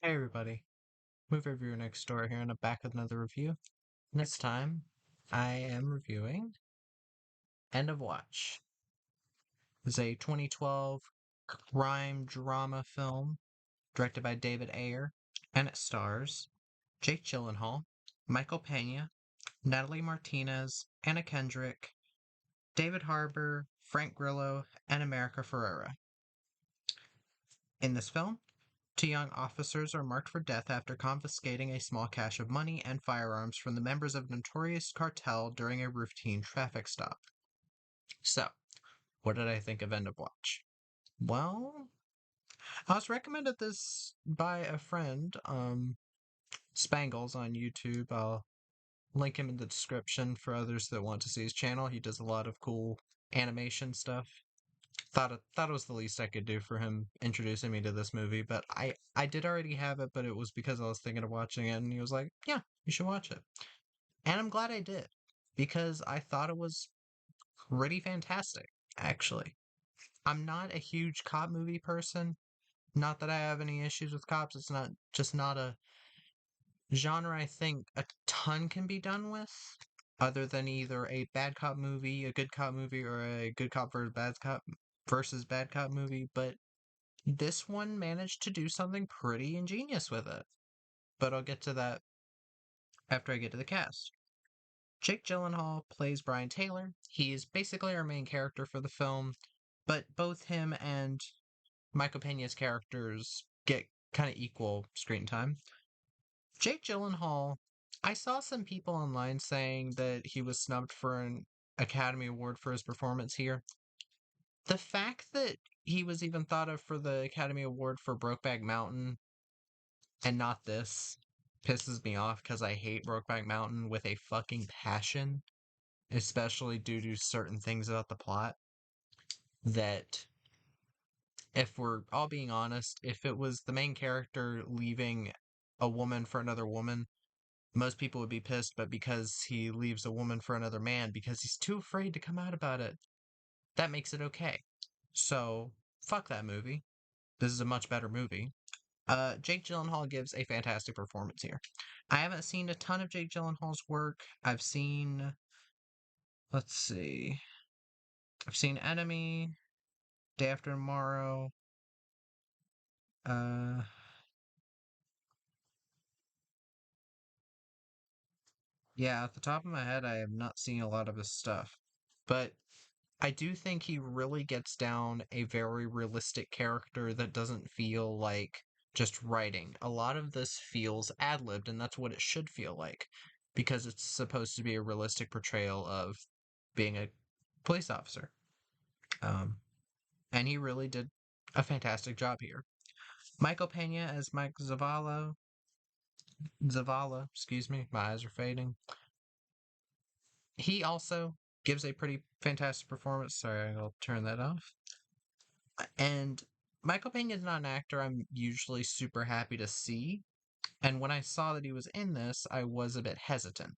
Hey everybody, Movie Reviewer next door here, and I'm back with another review. This time, I am reviewing End of Watch. It's a 2012 crime drama film directed by David Ayer, and it stars Jake Gyllenhaal, Michael Pena, Natalie Martinez, Anna Kendrick, David Harbour, Frank Grillo, and America Ferrera. In this film, two young officers are marked for death after confiscating a small cache of money and firearms from the members of a notorious cartel during a routine traffic stop. So, what did I think of End of Watch? Well, I was recommended this by a friend, Spangles on YouTube. I'll link him in the description for others that want to see his channel. He does a lot of cool animation stuff. Thought it was the least I could do for him introducing me to this movie, but I did already have it, but it was because I was thinking of watching it, and he was like, "Yeah, you should watch it," and I'm glad I did because I thought it was pretty fantastic. Actually, I'm not a huge cop movie person. Not that I have any issues with cops. It's not a genre I think a ton can be done with, other than either a bad cop movie, a good cop movie, or a good cop versus bad cop movie. But this one managed to do something pretty ingenious with it. But I'll get to that after I get to the cast. Jake Gyllenhaal plays Brian Taylor. He is basically our main character for the film, but both him and Michael Pena's characters get kind of equal screen time. Jake Gyllenhaal, I saw some people online saying that he was snubbed for an Academy Award for his performance here. The fact that he was even thought of for the Academy Award for Brokeback Mountain and not this pisses me off because I hate Brokeback Mountain with a fucking passion, especially due to certain things about the plot. That, if we're all being honest, if it was the main character leaving a woman for another woman, most people would be pissed, but because he leaves a woman for another man because he's too afraid to come out about it, that makes it okay. So, fuck that movie. This is a much better movie. Jake Gyllenhaal gives a fantastic performance here. I haven't seen a ton of Jake Gyllenhaal's work. Let's see, I've seen Enemy, Day After Tomorrow. Uh, yeah, at the top of my head, I have not seen a lot of his stuff, but I do think he really gets down a very realistic character that doesn't feel like just writing. A lot of this feels ad-libbed, and that's what it should feel like, because it's supposed to be a realistic portrayal of being a police officer. Um, and he really did a fantastic job here. Michael Pena as Mike Zavala, excuse me, my eyes are fading. He also gives a pretty fantastic performance. Sorry, I'll turn that off. And Michael Pena is not an actor I'm usually super happy to see. And when I saw that he was in this, I was a bit hesitant.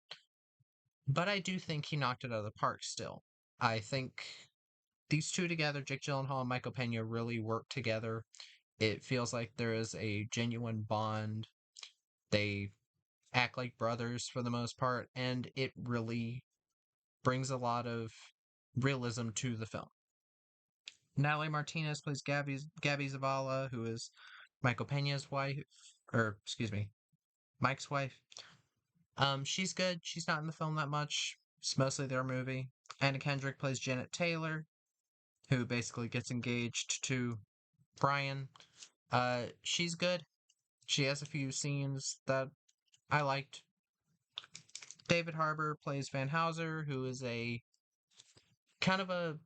But I do think he knocked it out of the park still. I think these two together, Jake Gyllenhaal and Michael Pena, really work together. It feels like there is a genuine bond. They act like brothers for the most part, and it really brings a lot of realism to the film. Natalie Martinez plays Gabby Zavala, who is Michael Pena's wife, or excuse me, Mike's wife. She's good. She's not in the film that much. It's mostly their movie. Anna Kendrick plays Janet Taylor, who basically gets engaged to Brian. She's good. She has a few scenes that I liked. David Harbour plays Van Houser, who is a kind of a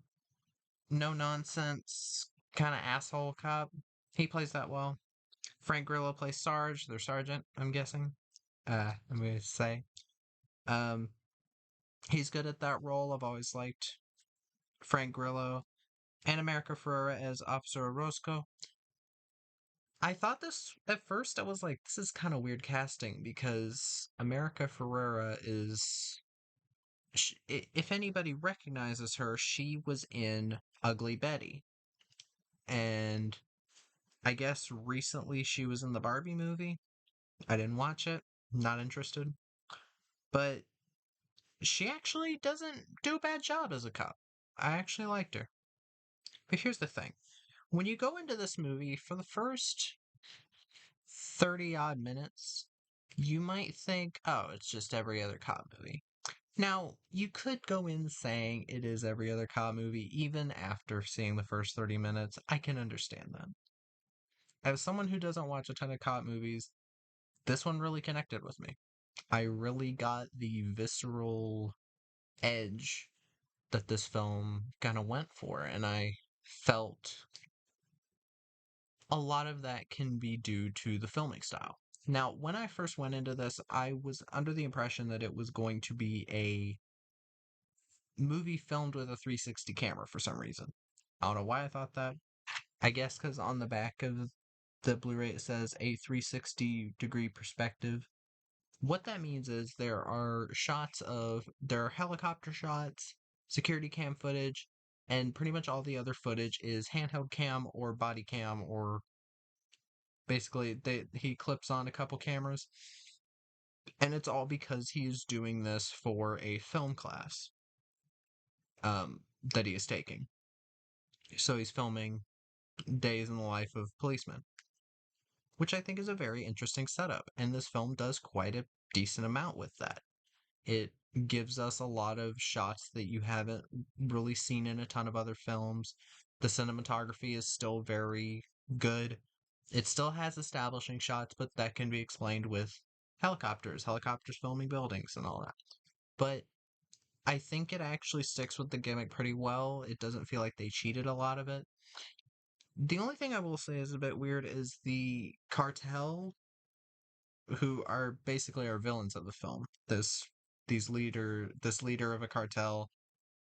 no nonsense kind of asshole cop. He plays that well. Frank Grillo plays Sarge, their sergeant, I'm guessing. I'm gonna say. Um, he's good at that role. I've always liked Frank Grillo. And America Ferrera as Officer Orozco. I thought this at first. I was like, this is kind of weird casting because America Ferrera is. If anybody recognizes her, she was in Ugly Betty, and I guess recently she was in the Barbie movie. I didn't watch it, not interested. But she actually doesn't do a bad job as a cop. I actually liked her. But here's the thing, when you go into this movie for the first 30 odd minutes, you might think, oh, it's just every other cop movie. Now, you could go in saying it is every other cop movie even after seeing the first 30 minutes. I can understand that. As someone who doesn't watch a ton of cop movies, this one really connected with me. I really got the visceral edge that this film kind of went for, and I felt a lot of that can be due to the filming style. Now, when I first went into this, I was under the impression that it was going to be a movie filmed with a 360 camera for some reason. I don't know why I thought that. I guess because on the back of the Blu ray it says a 360-degree perspective. What that means is there are helicopter shots, security cam footage, and pretty much all the other footage is handheld cam or body cam, or basically he clips on a couple cameras, and it's all because he is doing this for a film class that he is taking. So he's filming days in the life of policemen, which I think is a very interesting setup, and this film does quite a decent amount with that. It gives us a lot of shots that you haven't really seen in a ton of other films. The cinematography is still very good. It still has establishing shots, but that can be explained with helicopters filming buildings and all that. But I think it actually sticks with the gimmick pretty well. It doesn't feel like they cheated a lot of it. The only thing I will say is a bit weird is the cartel, who are basically our villains of the film. This leader of a cartel,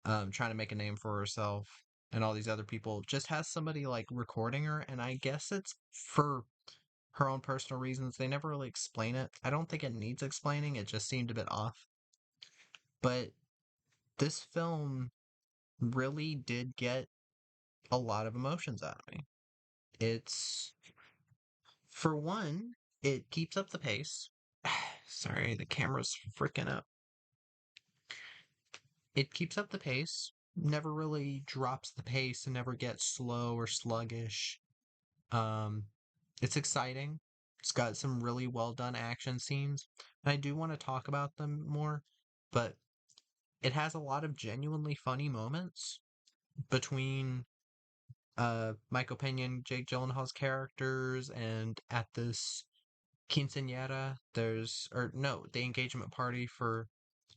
trying to make a name for herself, and all these other people, just has somebody like recording her, and I guess it's for her own personal reasons. They never really explain it. I don't think it needs explaining. It just seemed a bit off. But this film really did get a lot of emotions out of me. It's, for one, it keeps up the pace. Sorry, the camera's freaking up. It keeps up the pace, never really drops the pace, and never gets slow or sluggish. Um, it's exciting. It's got some really well done action scenes, and I do want to talk about them more, but it has a lot of genuinely funny moments between Michael Pena and Jake Gyllenhaal's characters, and at this quinceañera, or no, the engagement party for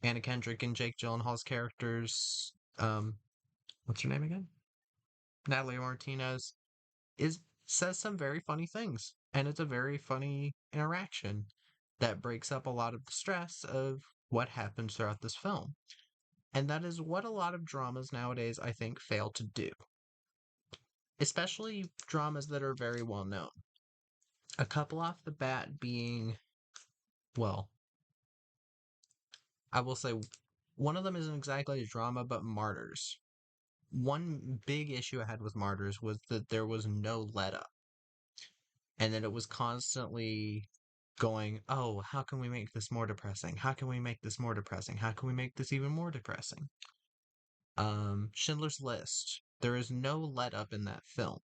Anna Kendrick and Jake Gyllenhaal's characters. What's her name again? Natalie Martinez is says some very funny things, and it's a very funny interaction that breaks up a lot of the stress of what happens throughout this film. And that is what a lot of dramas nowadays, I think, fail to do, especially dramas that are very well known. A couple off the bat being, well, I will say one of them isn't exactly a drama, but Martyrs. One big issue I had with Martyrs was that there was no let up, and that it was constantly going, oh, how can we make this more depressing? How can we make this more depressing? How can we make this even more depressing? Schindler's List. There is no let up in that film.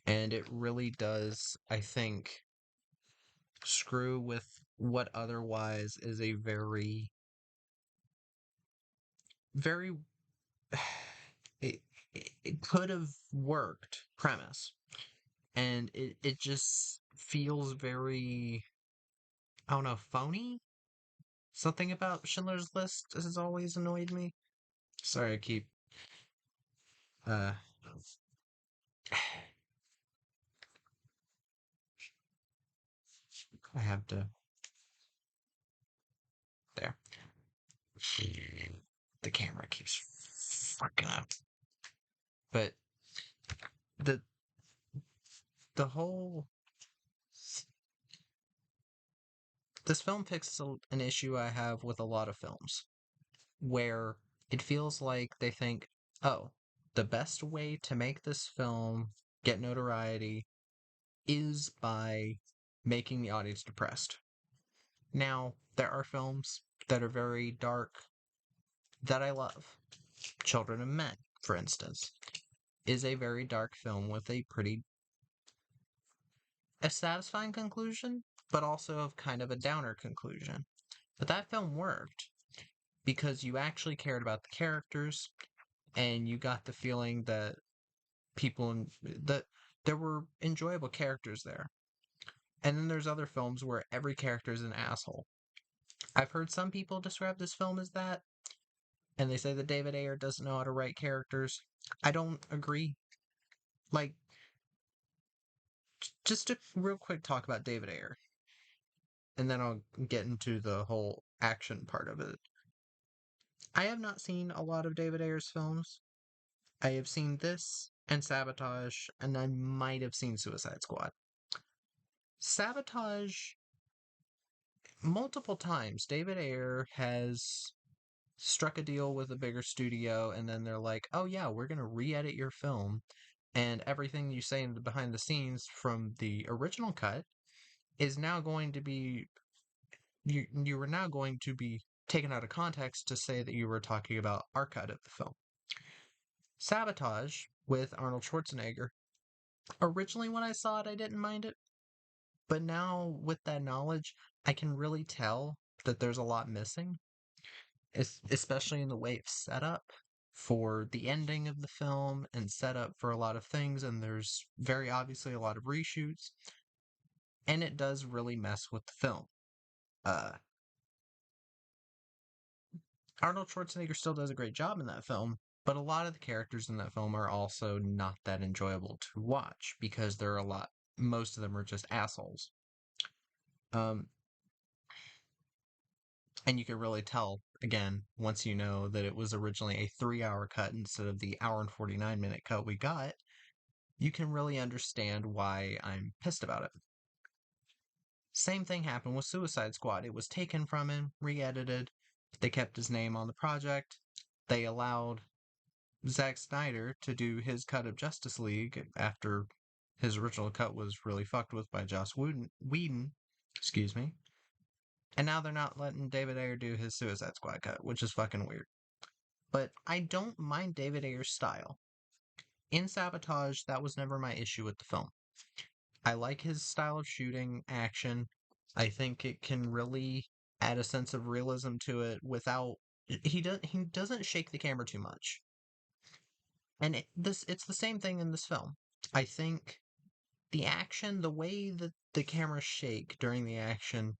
And it really does, I think, screw with what otherwise is a very, very, it, it could have worked premise. And it just feels very, I don't know, phony? Something about Schindler's List has always annoyed me. Sorry, I keep uh I have to there. The camera keeps fucking up. But the the whole this film fixes an issue I have with a lot of films, where it feels like they think, oh, the best way to make this film get notoriety is by making the audience depressed. Now, there are films that are very dark that I love. Children of Men, for instance, is a very dark film with a satisfying conclusion, but also of kind of a downer conclusion. But that film worked because you actually cared about the characters and you got the feeling that that there were enjoyable characters there. And then there's other films where every character is an asshole. I've heard some people describe this film as that, and they say that David Ayer doesn't know how to write characters. I don't agree. Like, just a real quick talk about David Ayer, and then I'll get into the whole action part of it. I have not seen a lot of David Ayer's films. I have seen this and Sabotage, and I might have seen Suicide Squad. Sabotage, multiple times, David Ayer has struck a deal with a bigger studio, and then they're like, oh yeah, we're going to re-edit your film, and everything you say in the behind the scenes from the original cut is now going to be you were now going to be taken out of context to say that you were talking about our cut of the film. Sabotage with Arnold Schwarzenegger. Originally, when I saw it, I didn't mind it, but now with that knowledge, I can really tell that there's a lot missing, especially in the way it's set up for the ending of the film and set up for a lot of things, and there's very obviously a lot of reshoots, and it does really mess with the film. Uh, Arnold Schwarzenegger still does a great job in that film, but a lot of the characters in that film are also not that enjoyable to watch because most of them are just assholes. Um, and you can really tell, again, once you know that it was originally a 3-hour cut instead of the hour and 49-minute cut we got, you can really understand why I'm pissed about it. Same thing happened with Suicide Squad. It was taken from him, re-edited. They kept his name on the project. They allowed Zack Snyder to do his cut of Justice League after his original cut was really fucked with by Joss Whedon. Excuse me. And now they're not letting David Ayer do his Suicide Squad cut, which is fucking weird. But I don't mind David Ayer's style. In Sabotage, that was never my issue with the film. I like his style of shooting, action. I think it can really add a sense of realism to it without he doesn't shake the camera too much. And it's the same thing in this film. I think the action, the way that the cameras shake during the action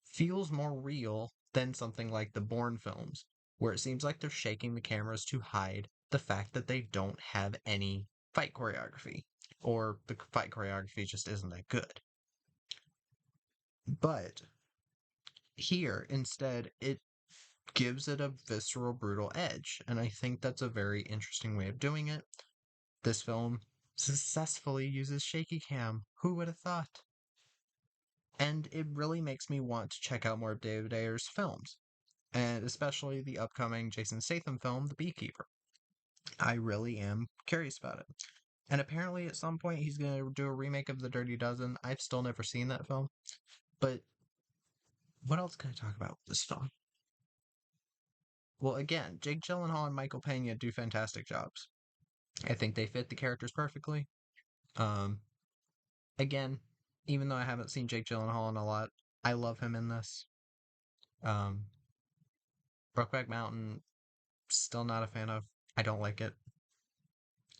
feels more real than something like the Bourne films, where it seems like they're shaking the cameras to hide the fact that they don't have any fight choreography, or the fight choreography just isn't that good. But here, instead, it gives it a visceral, brutal edge, and I think that's a very interesting way of doing it. This film successfully uses shaky cam. Who would have thought? And it really makes me want to check out more of David Ayer's films, and especially the upcoming Jason Statham film, The Beekeeper. I really am curious about it. And apparently, at some point, he's going to do a remake of The Dirty Dozen. I've still never seen that film. But what else can I talk about with this film? Well, again, Jake Gyllenhaal and Michael Pena do fantastic jobs. I think they fit the characters perfectly. Um, again, even though I haven't seen Jake Gyllenhaal in a lot, I love him in this. Um, Brokeback Mountain, still not a fan of. I don't like it.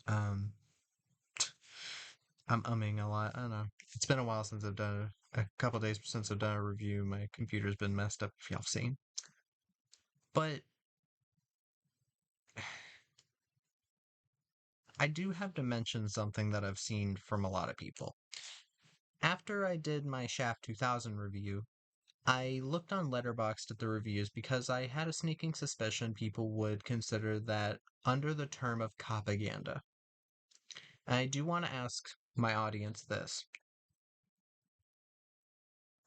Um, I'm umming a lot. I don't know. It's been a while since I've done a couple days since I've done a review. My computer's been messed up, if y'all have seen. But I do have to mention something that I've seen from a lot of people. After I did my Shaft 2000 review, I looked on Letterboxd at the reviews because I had a sneaking suspicion people would consider that under the term of propaganda. And I do want to ask my audience this.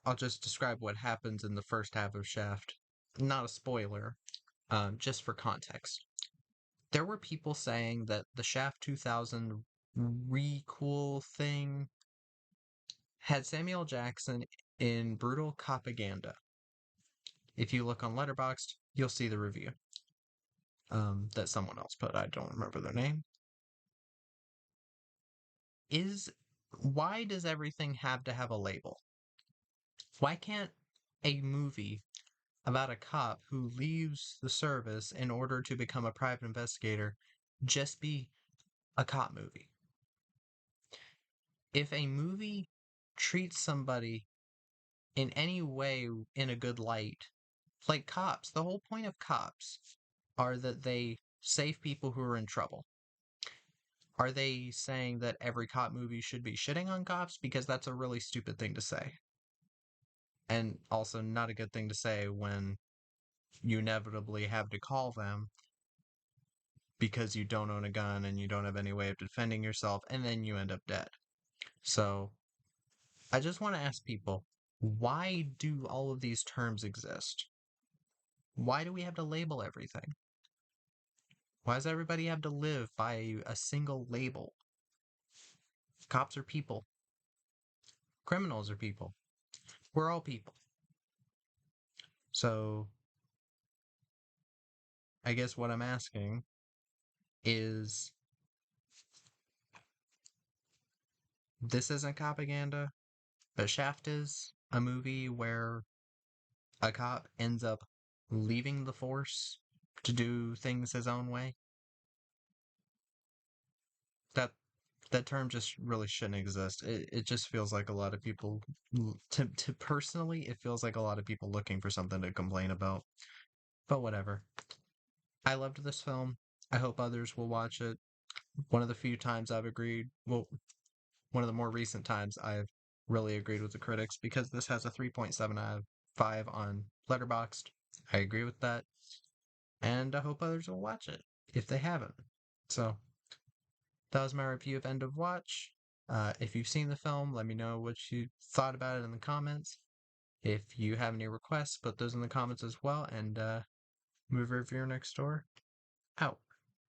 I'll just describe what happens in the first half of Shaft. Not a spoiler, just for context. There were people saying that the Shaft 2000 requel thing had Samuel Jackson in Brutal Propaganda. If you look on Letterboxd, you'll see the review that someone else put. I don't remember their name. Why does everything have to have a label? Why can't a movie about a cop who leaves the service in order to become a private investigator just be a cop movie? If a movie treats somebody in any way in a good light, like cops, the whole point of cops are that they save people who are in trouble. Are they saying that every cop movie should be shitting on cops? Because that's a really stupid thing to say. And also not a good thing to say when you inevitably have to call them because you don't own a gun and you don't have any way of defending yourself, and then you end up dead. So I just want to ask people, why do all of these terms exist? Why do we have to label everything? Why does everybody have to live by a single label? Cops are people. Criminals are people. We're all people. So I guess what I'm asking is, this isn't propaganda, but Shaft is a movie where a cop ends up leaving the force to do things his own way. That that term just really shouldn't exist. It just feels like a lot of people, to personally, it feels like a lot of people looking for something to complain about. But whatever. I loved this film. I hope others will watch it. One of the few times I've agreed, well, one of the more recent times I've really agreed with the critics, because this has a 3.7 out of 5 on Letterboxd. I agree with that. And I hope others will watch it if they haven't. So that was my review of End of Watch. If you've seen the film, let me know what you thought about it in the comments. If you have any requests, put those in the comments as well. And Movie Reviewer Next Door out.